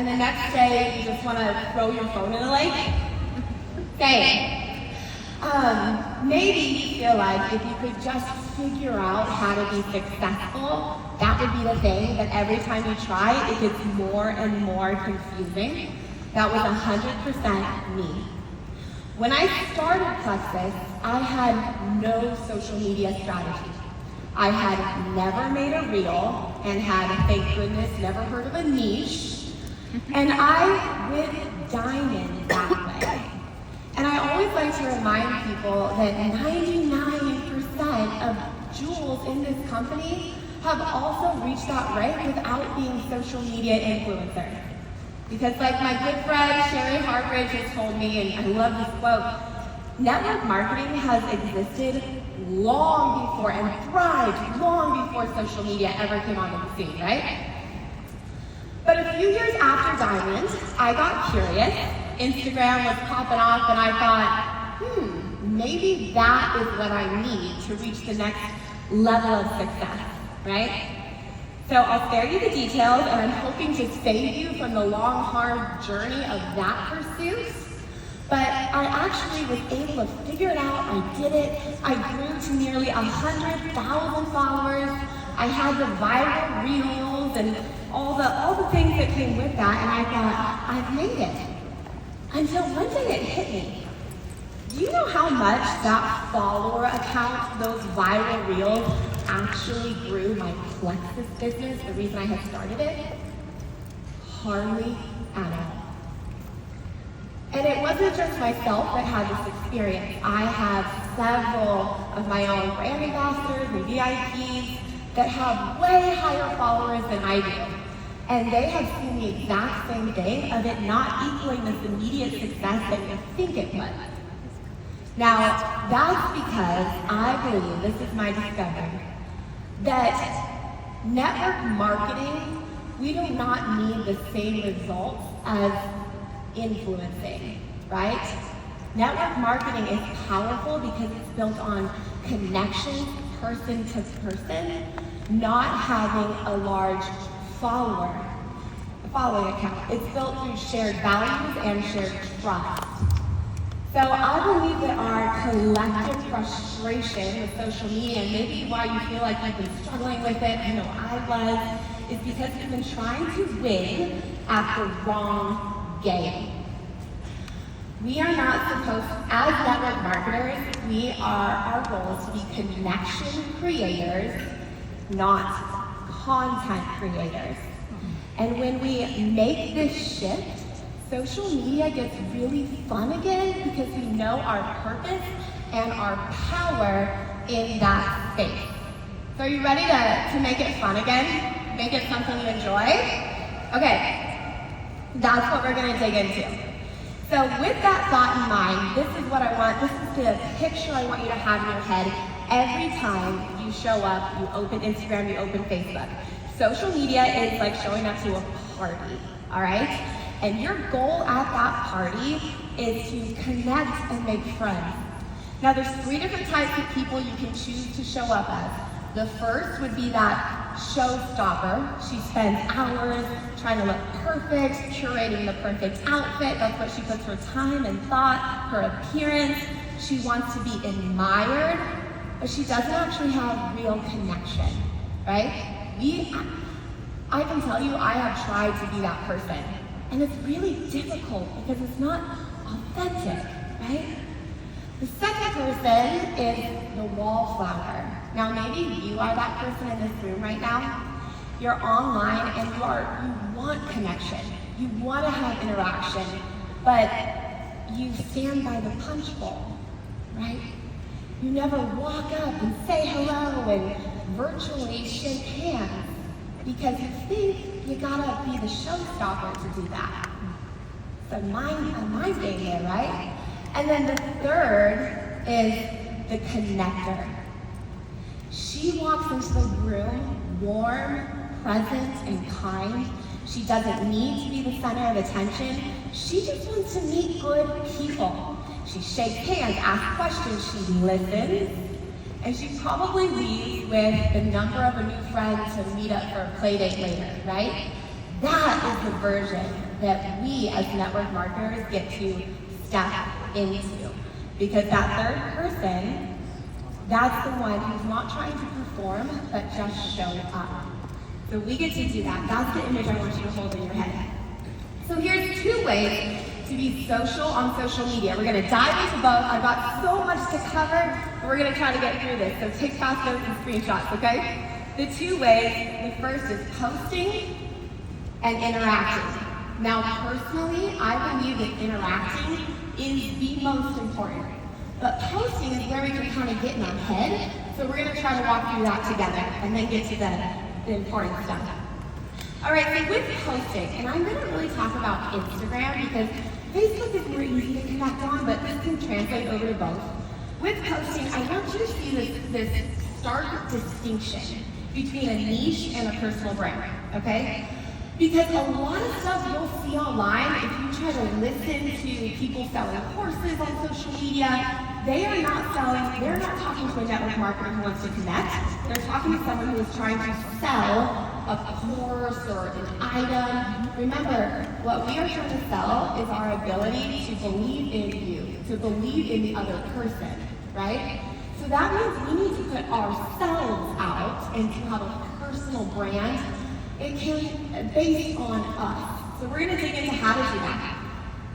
and the next day you just want to throw your phone in the lake? Same. Maybe you feel like if you could just figure out how to be successful, that would be the thing, but every time you try, it gets more and more confusing. That was 100% me. When I started Plexus, I had no social media strategy. I had never made a reel and had, thank goodness, never heard of a niche. And I went diamond that way. And I always like to remind people that 99% of jewels in this company have also reached that rank without being social media influencers. Because like my good friend Sherry Hartridge has told me, and I love this quote, network marketing has existed long before and thrived long before social media ever came onto the scene, right? But a few years after Diamond, I got curious. Instagram was popping off and I thought, maybe that is what I need to reach the next level of success, right? So I'll spare you the details, and I'm hoping to save you from the long, hard journey of that pursuit. But I actually was able to figure it out. I did it. I grew to nearly 100,000 followers. I had the viral reels and all the things that came with that, and I thought, I've made it. Until one day it hit me. Do you know how much that follower account, those viral reels, actually grew my Plexus business, the reason I had started it? Hardly at all. And it wasn't just myself that had this experience. I have several of my own brand ambassadors and VIPs that have way higher followers than I do. And they have seen the exact same thing of it not equaling this immediate success that you think it would. Now, that's because I believe, this is my discovery, that network marketing, we do not need the same results as influencing, right? Network marketing is powerful because it's built on connection, person to person, not having a large following account. It's built through shared values and shared trust. So I believe that our collective frustration with social media, and maybe why you feel like you've been struggling with it, I know I was, is because you've been trying to win at the wrong game. We are not supposed, as network marketers, our goal is to be connection creators, not content creators. And when we make this shift, social media gets really fun again because we know our purpose and our power in that space. So are you ready to make it fun again? Make it something you enjoy? Okay, that's what we're gonna dig into. So with that thought in mind, this is what I want, this is the picture I want you to have in your head every time you show up, you open Instagram, you open Facebook. Social media is like showing up to a party, all right? And your goal at that party is to connect and make friends. Now there's 3 different types of people you can choose to show up as. The first would be that showstopper. She spends hours trying to look perfect, curating the perfect outfit. That's what she puts her time and thought, her appearance. She wants to be admired, but she doesn't actually have real connection, right? I can tell you, I have tried to be that person. And it's really difficult because it's not authentic, right? The second person is the wallflower. Now maybe you are that person in this room right now. You're online and you want connection. You want to have interaction, but you stand by the punch bowl, right? You never walk up and say hello and virtually shake hands because you think you gotta be the showstopper to do that. So mind game there, right? And then the third is the connector. She walks into the room warm, present, and kind. She doesn't need to be the center of attention. She just wants to meet good people. She shakes hands, asks questions, she listens, and she probably leaves with the number of her new friends to meet up for a play date later, right? That is the version that we as network marketers get to step into. Because that third person, that's the one who's not trying to perform, but just show up. So we get to do that. That's the image I want you to hold in your head. So here's 2 ways to be social on social media. We're gonna dive into both. I've got so much to cover, but we're gonna try to get through this. So take fast notes and screenshots, okay? The 2 ways, the first is posting and interacting. Now personally, I believe that interacting is the most important. But posting is where we can kind of get in our head. So we're gonna try to walk through that together and then get to the important stuff. All right, so with posting, and I'm gonna really talk about Instagram because Facebook is more easy to connect on, but this can translate over to both. With posting, I want you to see this stark distinction between a niche and a personal brand, okay? Because a lot of stuff you'll see online, if you try to listen to people selling courses on social media, they're not talking to a network marketer who wants to connect. They're talking to someone who is trying to sell a course or an item. Remember, what we are trying to sell is our ability to believe in you, to believe in the other person, right? So that means we need to put ourselves out and to have a personal brand. It can based on us. So we're gonna dig into how to do that.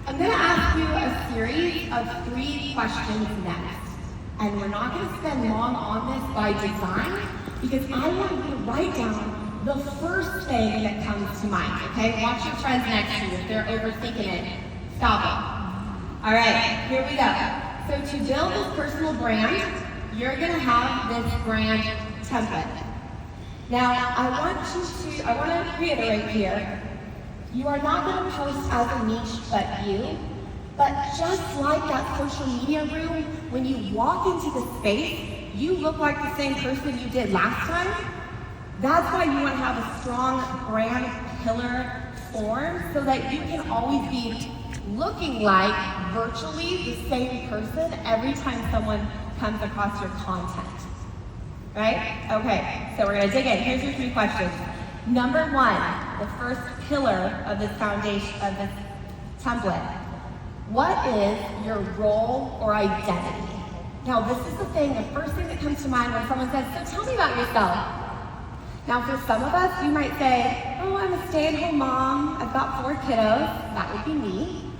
I'm gonna ask you a series of 3 questions next. And we're not gonna spend long on this by design because I want you to write down the first thing that comes to mind, okay? Watch your friends next to you. If they're overthinking it, stop them. All right, here we go. So to build this personal brand, you're gonna have this brand template. Now, I want to reiterate here, you are not going to post as a niche but you, but just like that social media room, when you walk into the space, you look like the same person you did last time. That's why you want to have a strong brand pillar form so that you can always be looking like virtually the same person every time someone comes across your content. Right? Okay, so we're gonna dig in. Here's your 3 questions. Number 1, the first pillar of this foundation, of this template. What is your role or identity? Now this is the thing, the first thing that comes to mind when someone says, so tell me about yourself. Now for some of us, you might say, oh, I'm a stay-at-home mom, I've got 4 kiddos, that would be me.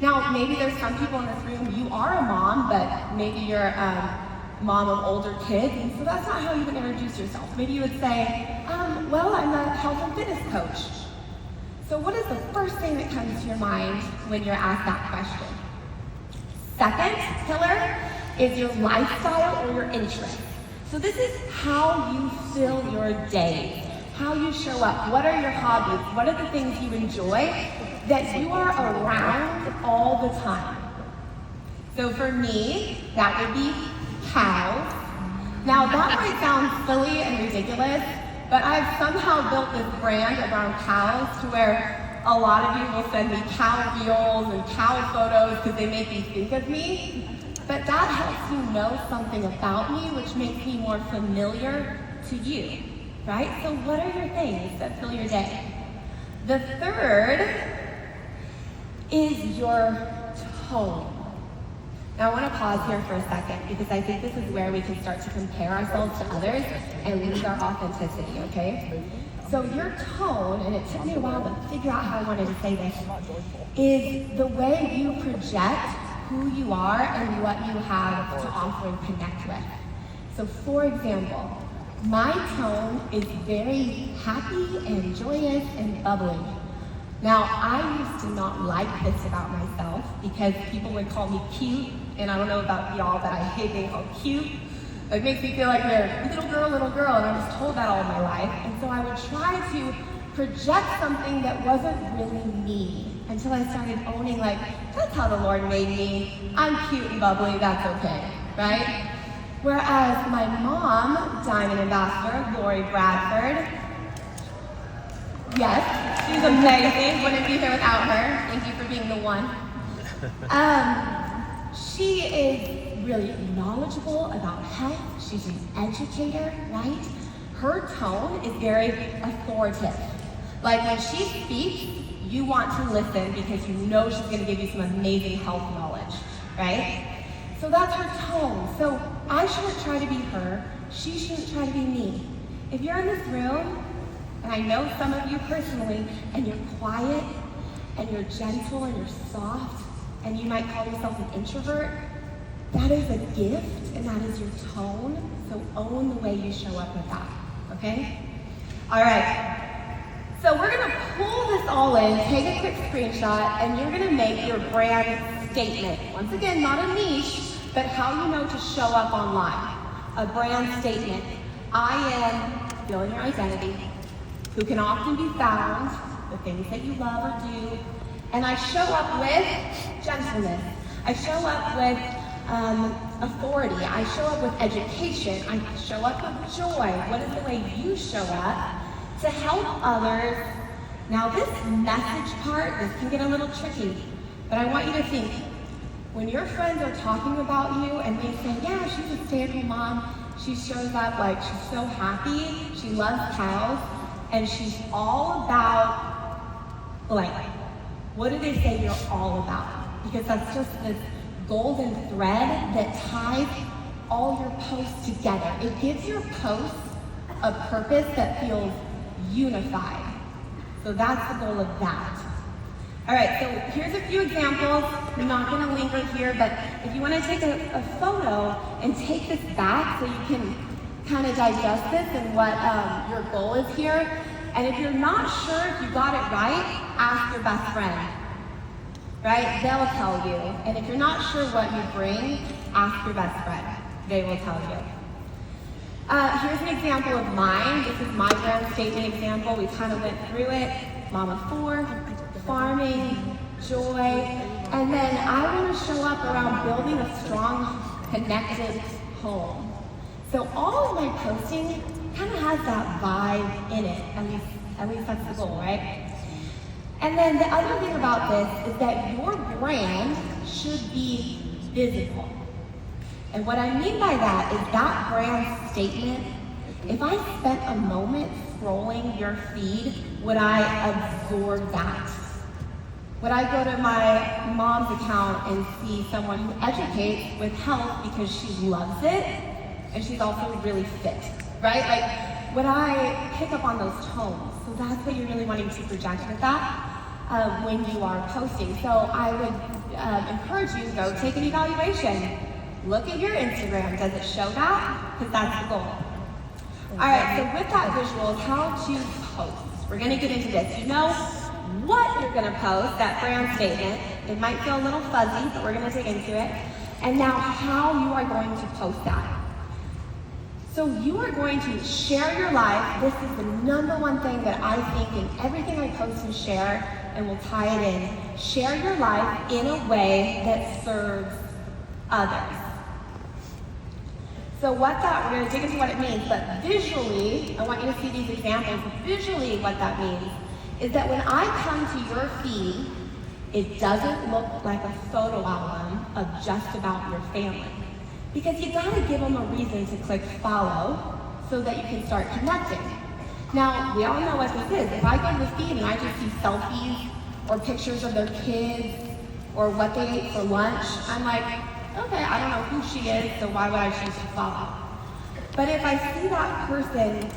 Now maybe there's some people in this room, you are a mom, but maybe you're mom of older kids, and so that's not how you would introduce yourself. Maybe you would say, well, I'm a health and fitness coach. So what is the first thing that comes to your mind when you're asked that question? Second pillar is your lifestyle or your interest. So this is how you fill your day, how you show up. What are your hobbies? What are the things you enjoy that you are around all the time? So for me, that would be cows. Now that might sound silly and ridiculous, but I've somehow built this brand around cows to where a lot of you will send me cow reels and cow photos because they make you think of me. But that helps you know something about me, which makes me more familiar to you, right? So what are your things that fill your day? The third is your tone. Now I want to pause here for a second because I think this is where we can start to compare ourselves to others and lose our authenticity, okay? So your tone, and it took me a while to figure out how I wanted to say this, is the way you project who you are and what you have to offer and connect with. So for example, my tone is very happy and joyous and bubbly. Now, I used to not like this about myself because people would call me cute, and I don't know about y'all, but I hate being called cute. It makes me feel like they're little girl, and I was told that all my life. And so I would try to project something that wasn't really me until I started owning, like, that's how the Lord made me. I'm cute and bubbly, that's okay, right? Whereas my mom, Diamond Ambassador, Lori Bradford, yes, she's amazing. Wouldn't be here without her. Thank you for being the one. She is really knowledgeable about health. She's an educator, right? Her tone is very authoritative. Like when she speaks, you want to listen because you know she's gonna give you some amazing health knowledge, right? So that's her tone. So I shouldn't try to be her, she shouldn't try to be me. If you're in this room, and I know some of you personally, and you're quiet, and you're gentle, and you're soft, and you might call yourself an introvert, that is a gift, and that is your tone, so own the way you show up with that, okay? All right. So we're gonna pull this all in, take a quick screenshot, and you're gonna make your brand statement. Once again, not a niche, but how you know to show up online. A brand statement. I am, fill in your identity, who can often be found, the things that you love or do, and I show up with gentleness. I show up with authority. I show up with education. I show up with joy. What is the way you show up to help others? Now this message part, this can get a little tricky, but I want you to think, when your friends are talking about you and they say, yeah, she's a stay-at-home mom, she shows up like she's so happy, she loves cows, and she's all about blank. What do they say you're all about? Because that's just this golden thread that ties all your posts together. It gives your posts a purpose that feels unified. So that's the goal of that. All right, so here's a few examples. I'm not gonna linger here, but if you wanna take a photo and take this back so you can kind of digest this and what your goal is here. And if you're not sure if you got it right, ask your best friend, right? They'll tell you. And if you're not sure what you bring, ask your best friend. They will tell you. Here's an example of mine. This is my brand statement example. We kind of went through it. Mama 4, farming, joy. And then I want to show up around building a strong, connected home. So all of my posting kind of has that vibe in it. At least that's the goal, right? And then the other thing about this is that your brand should be visible. And what I mean by that is that brand statement, if I spent a moment scrolling your feed, would I absorb that? Would I go to my mom's account and see someone who educates with health because she loves it and she's also really fit, right? Like, would I pick up on those tones? So that's what you're really wanting to project with that when you are posting. So I would encourage you to go take an evaluation. Look at your Instagram. Does it show that? Because that's the goal. All right, so with that visual, how to post. We're gonna get into this. You know what you're gonna post, that brand statement. It might feel a little fuzzy, but we're gonna dig into it. And now how you are going to post that. So you are going to share your life. This is the number one thing that I think in everything I post and share, and we'll tie it in. Share your life in a way that serves others. So what that, we're gonna dig into what it means, but visually, I want you to see these examples. Visually what that means is that when I come to your feed, it doesn't look like a photo album of just about your family. Because you gotta give them a reason to click follow so that you can start connecting. Now, we all know what this is. If I go to the feed and I just see selfies or pictures of their kids or what they ate for lunch, I'm like, okay, I don't know who she is, so why would I choose to follow? But if I see that person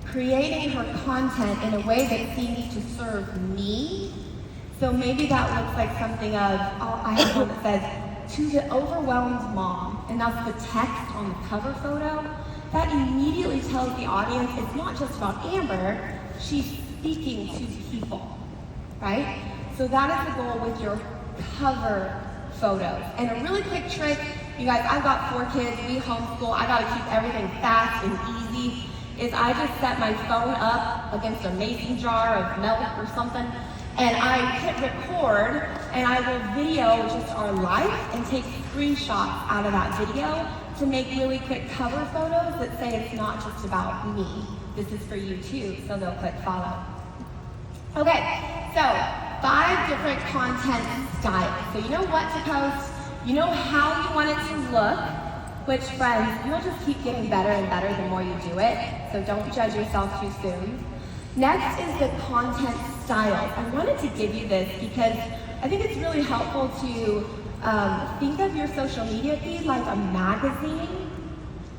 creating her content in a way that seems to serve me, so maybe that looks like something of, I have one that says, to the overwhelmed mom, and that's the text on the cover photo, that immediately tells the audience it's not just about Amber, she's speaking to people, right? So that is the goal with your cover photos. And a really quick trick, you guys, I've got 4 kids, we homeschool, I gotta keep everything fast and easy, is I just set my phone up against a mason jar of milk or something, and I hit record, and I will video just our life and take screenshots out of that video to make really quick cover photos that say it's not just about me. This is for you too, so they'll click follow. Okay, so 5 different content styles. So you know what to post, you know how you want it to look, which friends, you'll just keep getting better and better the more you do it, so don't judge yourself too soon. Next is the content styles. I wanted to give you this because I think it's really helpful to think of your social media feed like a magazine,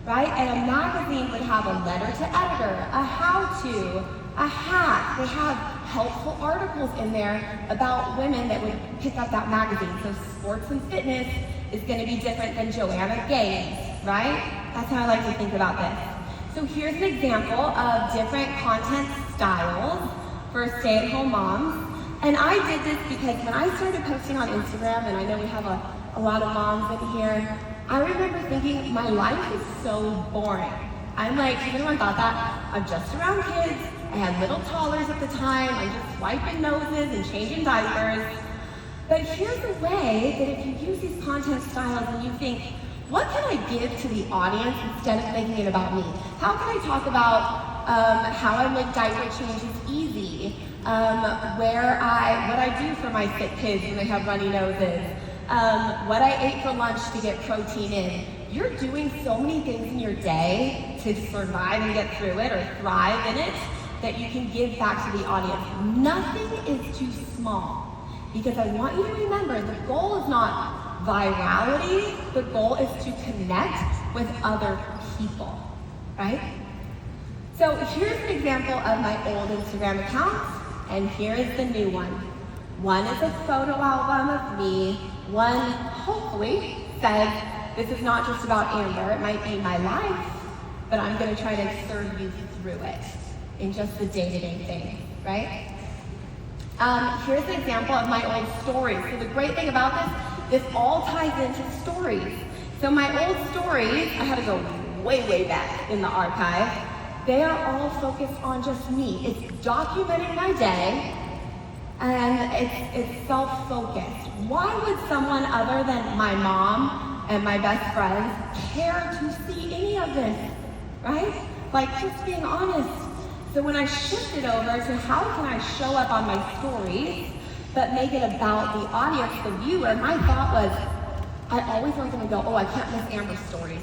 right? And a magazine would have a letter to editor, a how-to, a hack. They have helpful articles in there about women that would pick up that magazine. So sports and fitness is going to be different than Joanna Gaines, right? That's how I like to think about this. So here's an example of different content styles for stay-at-home moms. And I did this because when I started posting on Instagram, and I know we have a lot of moms in here, I remember thinking my life is so boring. I'm like, everyone thought that. I'm just around kids. I had little toddlers at the time. I'm just wiping noses and changing diapers. But here's a way that if you use these content styles and you think, what can I give to the audience instead of making it about me? How can I talk about how I make diaper changes easy? What I do for my sick kids when they have runny noses? What I ate for lunch to get protein in? You're doing so many things in your day to survive and get through it or thrive in it that you can give back to the audience. Nothing is too small. Because I want you to remember, the goal is not virality, the goal is to connect with other people, right? So here's an example of my old Instagram account, and here is the new one. One is a photo album of me, one hopefully says, this is not just about Amber, it might be my life, but I'm gonna try to serve you through it in just the day-to-day thing, right? Here's an example of my old stories. So the great thing about this all ties into stories. So my old stories, I had to go way, way back in the archive. They are all focused on just me. It's documenting my day, and it's self-focused. Why would someone other than my mom and my best friends care to see any of this, right? Like, just being honest. So when I shifted over to how can I show up on my stories, but make it about the audience, the viewer, my thought was, I always was gonna go, oh, I can't miss Amber's stories.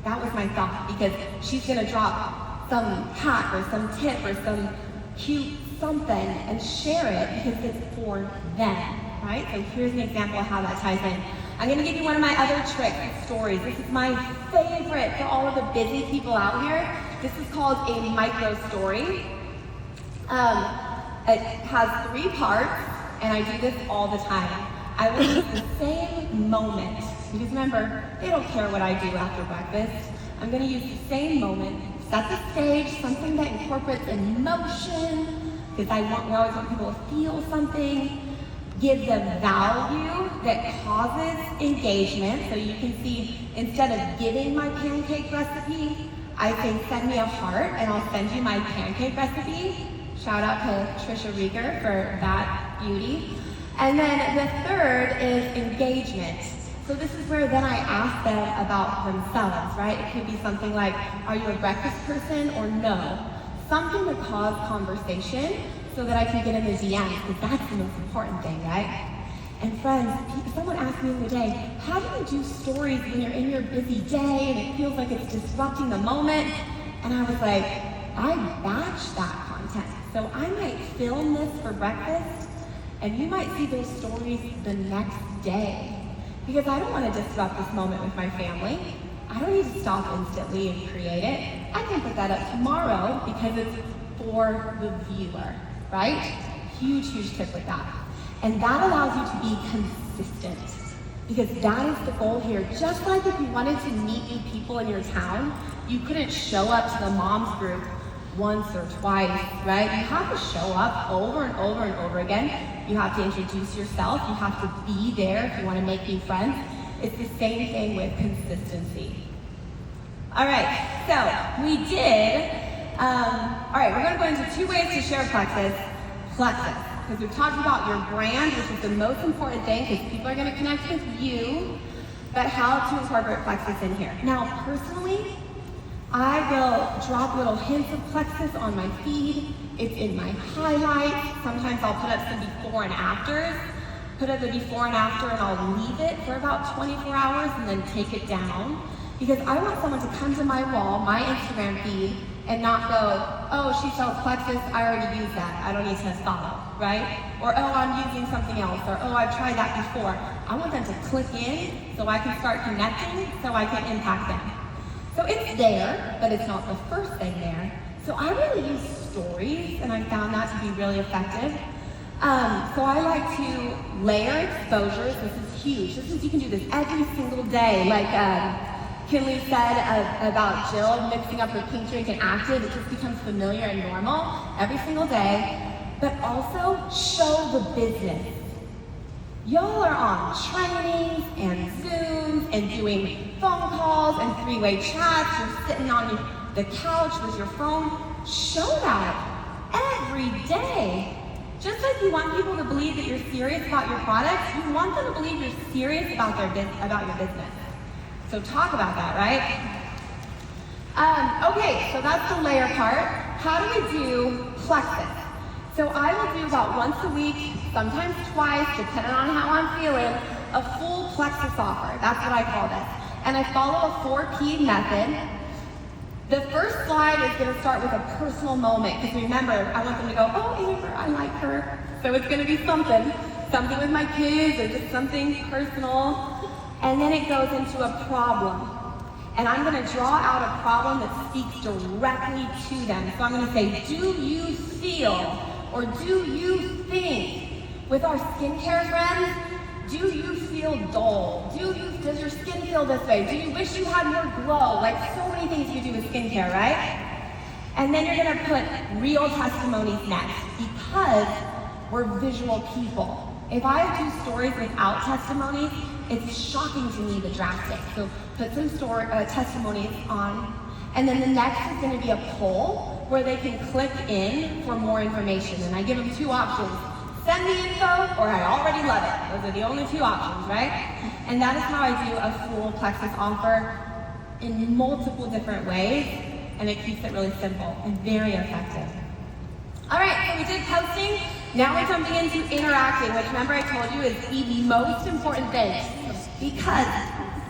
That was my thought, because she's gonna drop some hack or some tip or some cute something and share it because it's for them, right? So here's an example of how that ties in. I'm gonna give you one of my other tricks, stories. This is my favorite for all of the busy people out here. This is called a micro story. It has 3 parts, and I do this all the time. I will use the same moment, because remember, they don't care what I do after breakfast. I'm gonna use the same moment, set the stage, something that incorporates emotion, because we always want people to feel something, give them value that causes engagement. So you can see, instead of giving my pancake recipe, I say send me a heart and I'll send you my pancake recipe. Shout out to Trisha Rieger for that beauty. And then the third is engagement. So this is where then I ask them about themselves, right? It could be something like, are you a breakfast person or no? Something to cause conversation so that I can get in the DMs, because that's the most important thing, right? And friends, someone asked me the other day, how do you do stories when you're in your busy day and it feels like it's disrupting the moment? And I was like, I batch that content. So I might film this for breakfast, and you might see those stories the next day. Because I don't want to disrupt this moment with my family. I don't need to stop instantly and create it. I can put that up tomorrow because it's for the viewer, right? Huge, huge tip with that. And that allows you to be consistent, because that is the goal here. Just like if you wanted to meet new people in your town, you couldn't show up to the moms group once or twice, right? You have to show up over and over and over again. You have to introduce yourself. You have to be there if you want to make new friends. It's the same thing with consistency. All right, so we did, all right, we're gonna go into 2 ways to share Plexus. Because we've talked about your brand, which is the most important thing, because people are gonna connect with you, but how to incorporate Plexus in here. Now, personally, I will drop little hints of Plexus on my feed. It's in my highlights. Sometimes I'll put up some before and afters. Put up the before and after, and I'll leave it for about 24 hours and then take it down. Because I want someone to come to my wall, my Instagram feed, and not go, oh, she sells Plexus, I already use that, I don't need to follow, right? Or, oh, I'm using something else, or, oh, I've tried that before. I want them to click in so I can start connecting, so I can impact them. So it's there, but it's not the first thing there. So I really use stories, and I found that to be really effective. So I like to layer exposures. This is huge. You can do this every single day. Like Kinley said about Jill mixing up her pink drink and active, it just becomes familiar and normal every single day. But also show the business. Y'all are on trainings and Zooms and doing phone calls and three-way chats. You're sitting on the couch with your phone. Show that every day. Just like you want people to believe that you're serious about your products, you want them to believe you're serious about your business. So talk about that, right? Okay, so that's the layer part. How do we do Plexus? So I will do about once a week, sometimes twice, depending on how I'm feeling, a full Plexus offer. That's what I call this. And I follow a 4P method. The first slide is going to start with a personal moment, because remember, I want them to go, oh, Amber, I like her. So it's going to be something with my kids, or just something personal. And then it goes into a problem. And I'm going to draw out a problem that speaks directly to them. So I'm going to say, do you feel, or do you think, with our skincare friends, do you feel dull? Does your skin feel this way? Do you wish you had more glow? Like so many things you do with skincare, right? And then you're gonna put real testimonies next, because we're visual people. If I do stories without testimonies, it's shocking to me the drastic. So put some testimonies on, and then the next is gonna be a poll where they can click in for more information. And I give them two options. Send me info, or I already love it. Those are the only two options, right? And that is how I do a full Plexus offer in multiple different ways, and it keeps it really simple and very effective. All right, so we did posting. Now we're jumping into interacting, which remember I told you is the most important thing, because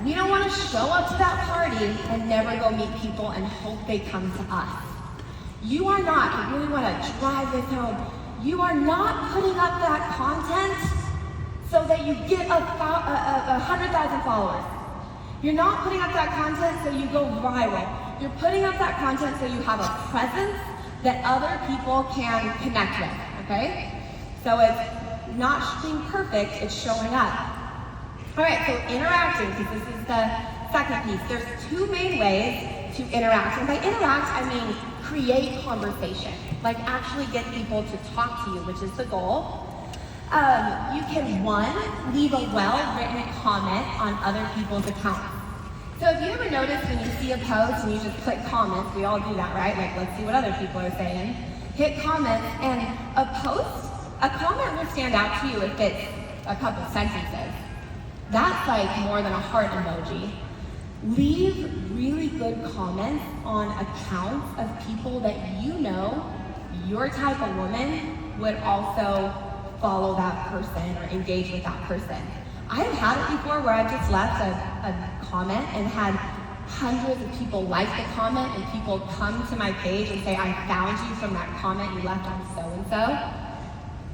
we don't want to show up to that party and never go meet people and hope they come to us. You are not, I really want to drive this home, you are not putting up that content so that you get 100,000 followers. You're not putting up that content so you go viral. You're putting up that content so you have a presence that other people can connect with, okay? So it's not being perfect, it's showing up. All right, so interacting, because this is the second piece. There's two main ways to interact. And by interact, I mean create conversation. Like actually get people to talk to you, which is the goal. You can, one, leave a well-written comment on other people's accounts. So if you ever notice when you see a post and you just click comments, we all do that, right? Like, let's see what other people are saying. Hit comments, and a comment will stand out to you if it's a couple sentences. That's like more than a heart emoji. Leave really good comments on accounts of people that you know your type of woman would also follow that person or engage with that person. I have had it before where I've just left a comment and had hundreds of people like the comment, and people come to my page and say, I found you from that comment you left on so-and-so.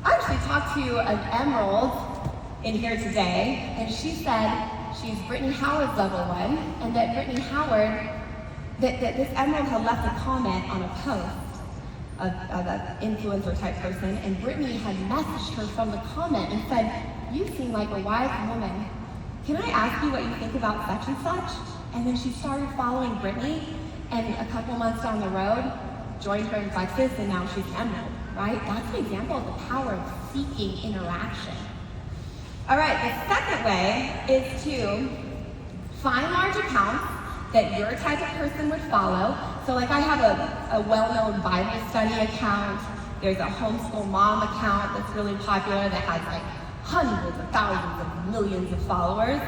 I actually talked to an Emerald in here today, and she said she's Brittany Howard's level 1, and that Brittany Howard, that this Emerald had left a comment on a post of an influencer type person, and Brittany had messaged her from the comment and said, you seem like a wise woman. Can I ask you what you think about such and such? And then she started following Brittany, and a couple months down the road, joined her in Plexus, and now she's Emerald, right? That's an example of the power of seeking interaction. All right, the second way is to find large accounts that your type of person would follow. So like I have a well-known Bible study account. There's a homeschool mom account that's really popular that has like hundreds of thousands of millions of followers.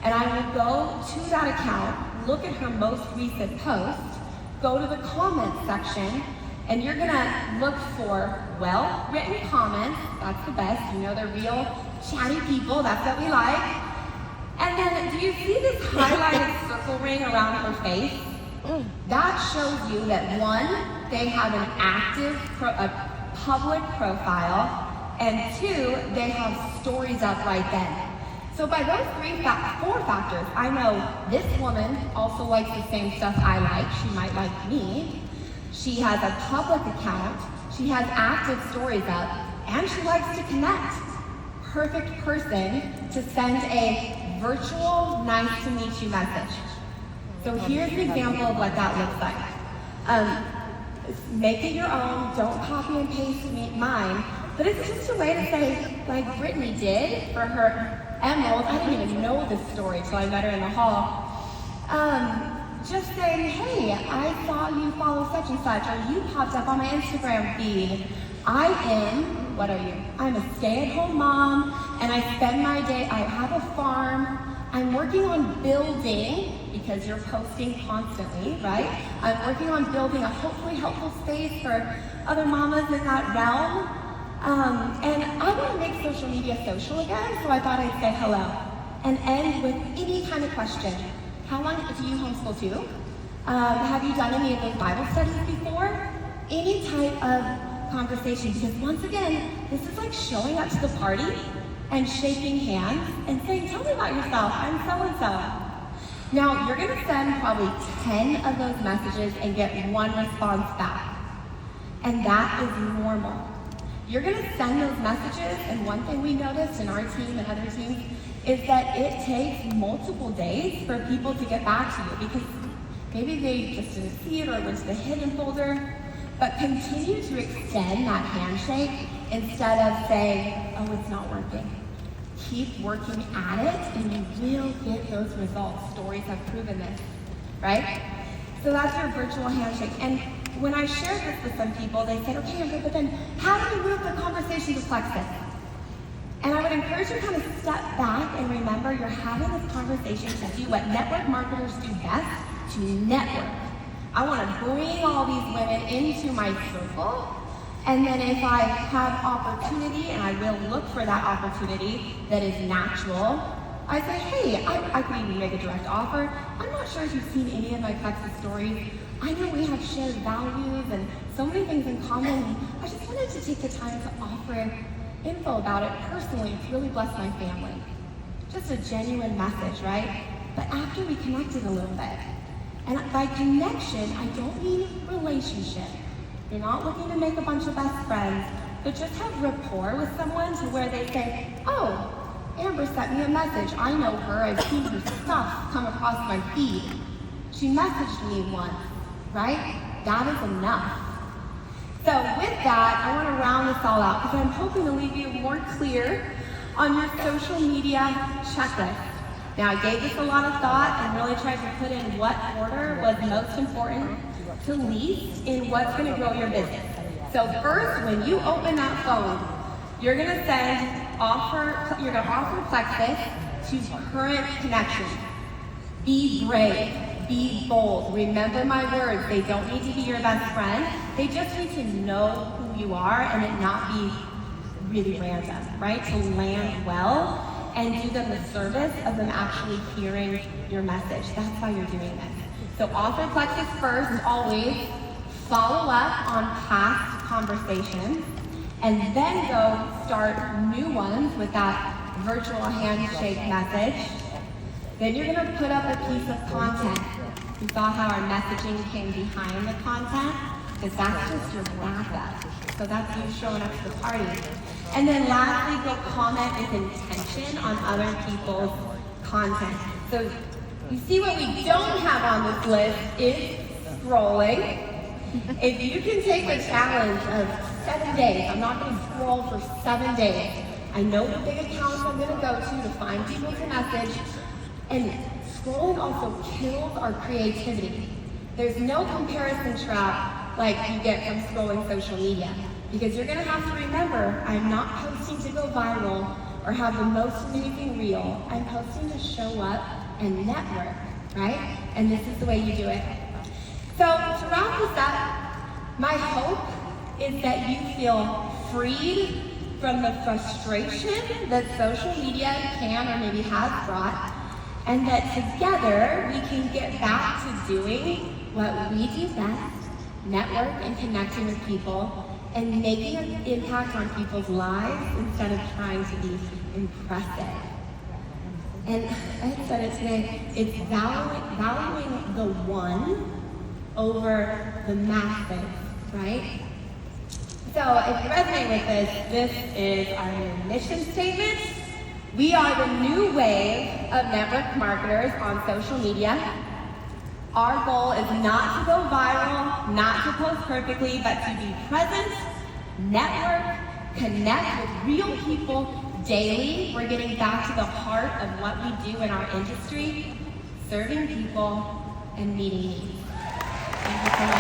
And I will go to that account, look at her most recent post, go to the comments section, and you're gonna look for well-written comments. That's the best. You know they're real chatty people. That's what we like. And then, do you see this highlighted circle ring around her face? That shows you that one, they have an active, a public profile, and two, they have stories up right then. So by those four factors, I know this woman also likes the same stuff I like. She might like me. She has a public account. She has active stories up, and she likes to connect. Perfect person to send a virtual nice to meet you message. So here's an example of what that looks like. Make it your own, don't copy and paste mine, but it's just a way to say, like Brittany did for her Emerald. I didn't even know this story till I met her in the hall. Just saying, hey, I saw you follow such and such, or you popped up on my Instagram feed. What are you? I'm a stay-at-home mom, and I spend my day, I have a farm. I'm working on building, because you're posting constantly, right? I'm working on building a hopefully helpful space for other mamas in that realm. And I want to make social media social again, so I thought I'd say hello and end with any kind of question. How long do you homeschool too? Have you done any of those Bible studies before? Any type of conversation, because once again, this is like showing up to the party and shaking hands and saying, tell me about yourself, I'm so-and-so. Now, you're gonna send probably 10 of those messages and get one response back. And that is normal. You're gonna send those messages, and one thing we noticed in our team and other teams is that it takes multiple days for people to get back to you, because maybe they just didn't see it or it went to the hidden folder. But continue to extend that handshake instead of saying, oh, it's not working. Keep working at it and you will get those results. Stories have proven this, right? So that's your virtual handshake. And when I shared this with some people, they said, okay, Amber, but then how do we move the conversation to Plexus? And I would encourage you to kind of step back and remember you're having this conversation to do what network marketers do best, to network. I want to bring all these women into my circle, and then if I have opportunity, and I will look for that opportunity that is natural, I say, hey, I could even make a direct offer. I'm not sure if you've seen any of my Plexus stories. I know we have shared values and so many things in common. I just wanted to take the time to offer info about it personally. It's really blessed my family. Just a genuine message, right? But after we connected a little bit, and by connection, I don't mean relationship. You're not looking to make a bunch of best friends, but just have rapport with someone to where they say, oh, Amber sent me a message. I know her. I've seen her stuff come across my feed. She messaged me once, right? That is enough. So with that, I want to round this all out because I'm hoping to leave you more clear on your social media checklist. Now, I gave this a lot of thought and really tried to put in what order was most important to least in what's going to grow your business. So first, when you open that phone, you're going to offer Plexus to current connections. Be brave, be bold. Remember my words, they don't need to be your best friend. They just need to know who you are and it not be really random, right? To land well and do them the service of them actually hearing your message. That's why you're doing this. So offer Plexus first, always. Follow up on past conversations, and then go start new ones with that virtual handshake message. Then you're gonna put up a piece of content. You saw how our messaging came behind the content, because that's just your backup. So that's you showing up to the party. And then lastly, go comment with intention on other people's content. So you see what we don't have on this list is scrolling. If you can take the challenge of 7 days, I'm not gonna scroll for 7 days. I know the big accounts I'm gonna go to find people to message. And scrolling also kills our creativity. There's no comparison trap like you get from scrolling social media. Because you're gonna have to remember, I'm not posting to go viral or have the most amazing reel. I'm posting to show up and network, right? And this is the way you do it. So to wrap this up, my hope is that you feel freed from the frustration that social media can or maybe has brought, and that together we can get back to doing what we do best, network and connecting with people, and making an impact on people's lives instead of trying to be impressive. And I said it today, it's valuing the one over the masses, right? So if you resonate with this is our new mission statement. We are the new wave of network marketers on social media. Our goal is not to go viral, not to post perfectly, but to be present, network, connect with real people daily. We're getting back to the heart of what we do in our industry, serving people and meeting needs. Thank you so much.